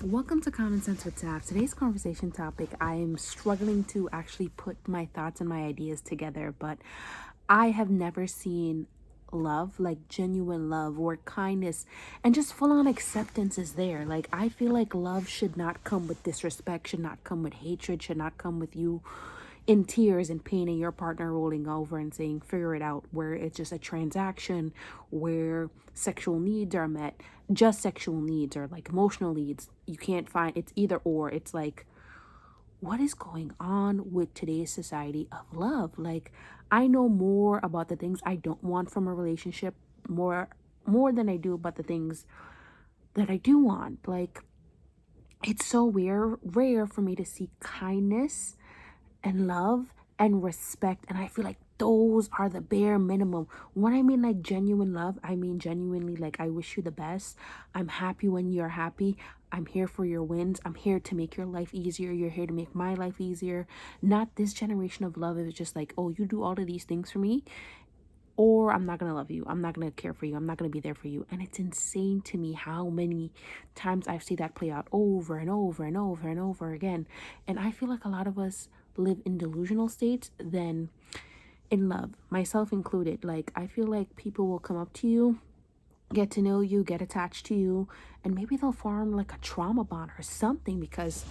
Welcome to Common Sense with Tab. Today's conversation topic, I am struggling to actually put my thoughts and my ideas together, but I have never seen love, like genuine love or kindness, and just full on acceptance is there. Like, I feel like love should not come with disrespect, should not come with hatred, should not come with you in tears and pain and your partner rolling over and saying figure it out, where it's just a transaction where sexual needs are met, just sexual needs, or like emotional needs you can't find. It's either or. It's like, what is going on with today's society of love? Like, I know more about the things I don't want from a relationship, more than I do about the things that I do want. Like, it's so rare for me to see kindness and love and respect. And I feel like those are the bare minimum. When I mean like genuine love, I mean genuinely like I wish you the best. I'm happy when you're happy. I'm here for your wins. I'm here to make your life easier. You're here to make my life easier. Not this generation of love. It's just like, oh, you do all of these things for me, or I'm not going to love you. I'm not going to care for you. I'm not going to be there for you. And it's insane to me how many times I've seen that play out over and over and over and over again. And I feel like a lot of us live in delusional states than in love, myself included. Like, I feel like people will come up to you, get to know you, get attached to you, and maybe they'll form like a trauma bond or something. Because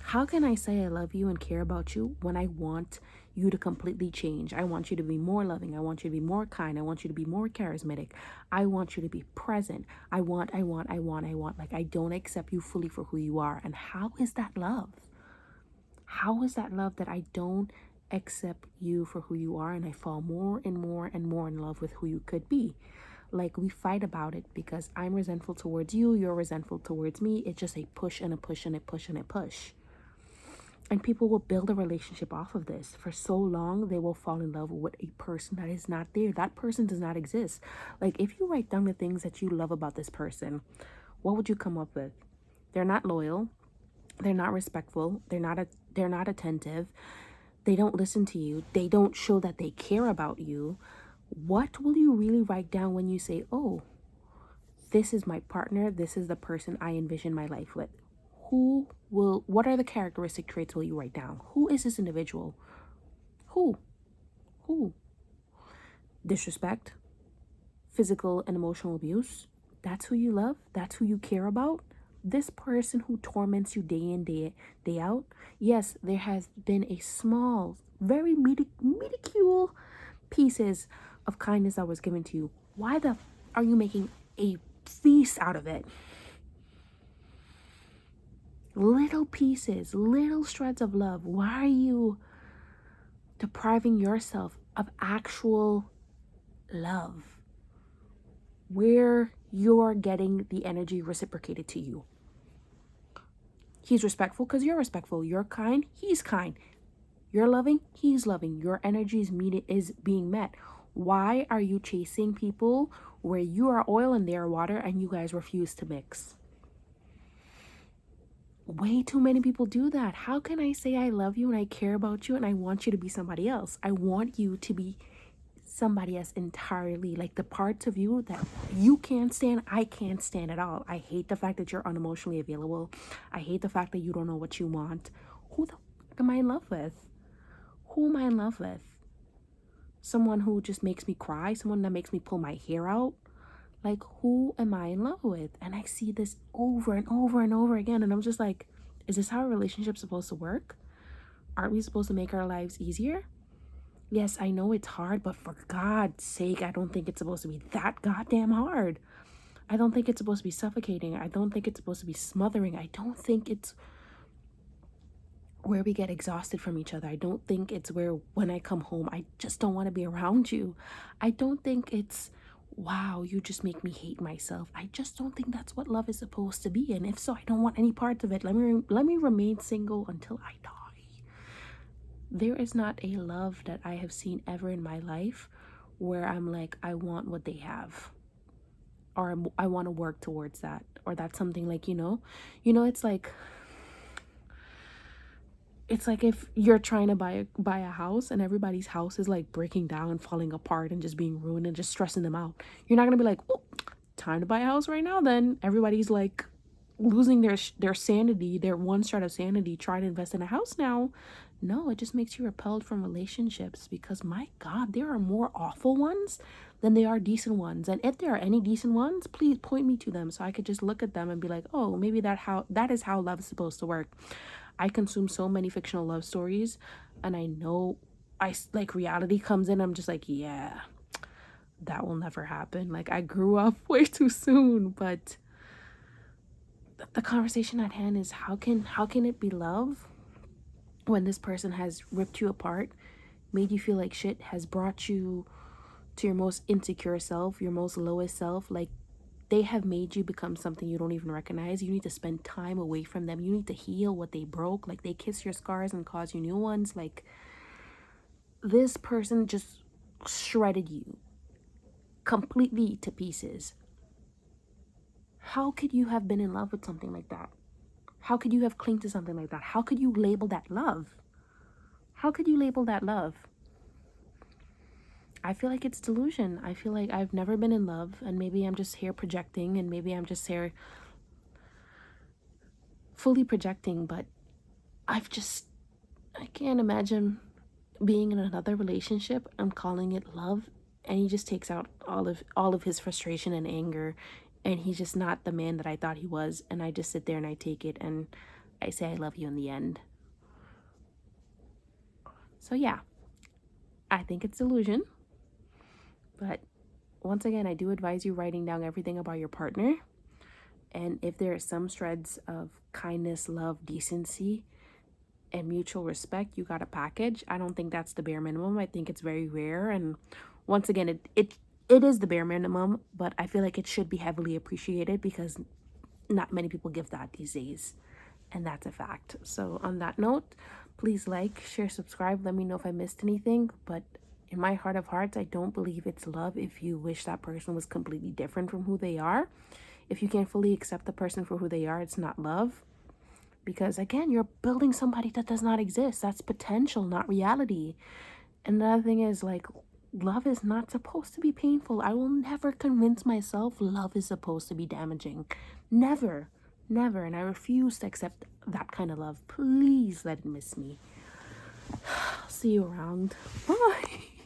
how can I say I love you and care about you when I want you to completely change? I want you to be more loving. I want you to be more kind. I want you to be more charismatic. I want you to be present. I want. Like, I don't accept you fully for who you are. And how is that love? How is that love that I don't accept you for who you are and I fall more and more and more in love with who you could be? Like, we fight about it because I'm resentful towards you, you're resentful towards me. It's just a push and a push and a push and a push. And people will build a relationship off of this. For so long, they will fall in love with a person that is not there. That person does not exist. Like, if you write down the things that you love about this person, what would you come up with? They're not loyal. They're not respectful. They're not attentive. They don't listen to you. They don't show that they care about you. What will you really write down when you say, oh, this is my partner, this is the person I envision my life with? What are the characteristic traits will you write down? Who is this individual? Who? Who? Disrespect, physical and emotional abuse. That's who you love? That's who you care about? This person who torments you day in, day out? Yes, there has been a small, very minuscule pieces of kindness that was given to you. Why the are you making a feast out of it? Little pieces, little shreds of love. Why are you depriving yourself of actual love where you're getting the energy reciprocated to you? He's respectful because you're respectful. You're kind, he's kind. You're loving, he's loving. Your energy is being met. Why are you chasing people where you are oil and they are water and you guys refuse to mix? Way too many people do that. How can I say I love you and I care about you and I want you to be somebody else? I want you to be somebody else entirely. Like, the parts of you that you can't stand, I can't stand at all. I hate the fact that you're unemotionally available. I hate the fact that you don't know what you want. Who the fuck am I in love with? Who am I in love with? Someone who just makes me cry? Someone that makes me pull my hair out? Like, who am I in love with? And I see this over and over and over again. And I'm just like, is this how a relationship's supposed to work? Aren't we supposed to make our lives easier? Yes, I know it's hard, but for God's sake, I don't think it's supposed to be that goddamn hard. I don't think it's supposed to be suffocating. I don't think it's supposed to be smothering. I don't think it's where we get exhausted from each other. I don't think it's where when I come home, I just don't want to be around you. I don't think it's, wow, you just make me hate myself. I just don't think that's what love is supposed to be. And if so, I don't want any parts of it. Let me remain single until I die. There is not a love that I have seen ever in my life where I'm like, I want what they have, or I want to work towards that, or that's something like, it's like if you're trying to buy a house and everybody's house is like breaking down and falling apart and just being ruined and just stressing them out. You're not gonna be like, oh, time to buy a house right now then. Everybody's like losing their sanity, their one shred of sanity, try to invest in a house now. No, it just makes you repelled from relationships because my God, there are more awful ones than there are decent ones. And if there are any decent ones, please point me to them so I could just look at them and be like, oh, maybe that is how love is supposed to work. I consume so many fictional love stories, and I know like reality comes in. I'm just like, yeah, that will never happen. Like I grew up way too soon, but the conversation at hand is how can it be love when this person has ripped you apart, made you feel like shit, has brought you to your most insecure self, your most lowest self. Like they have made you become something you don't even recognize. You need to spend time away from them. You need to heal what they broke. Like they kiss your scars and cause you new ones. Like this person just shredded you completely to pieces. How could you have been in love with something like that? How could you have clung to something like that? How could you label that love? How could you label that love? I feel like it's delusion. I feel like I've never been in love, and maybe I'm just here projecting, and maybe I'm just here fully projecting, but I can't imagine being in another relationship. I'm calling it love, and he just takes out all of his frustration and anger, and he's just not the man that I thought he was, and I just sit there and I take it and I say I love you in the end. So yeah, I think it's delusion, but once again, I do advise you writing down everything about your partner. And if there are some shreds of kindness, love, decency, and mutual respect, you got a package. I don't think that's the bare minimum. I think it's very rare. And once again, it is the bare minimum, but I feel like it should be heavily appreciated because not many people give that these days. And that's a fact. So on that note, please like, share, subscribe. Let me know if I missed anything. But in my heart of hearts, I don't believe it's love if you wish that person was completely different from who they are. If you can't fully accept the person for who they are, it's not love. Because again, you're building somebody that does not exist. That's potential, not reality. And the other thing is, like, love is not supposed to be painful. I will never convince myself love is supposed to be damaging. Never, never. And I refuse to accept that kind of love. Please let it miss me. See you around. Bye.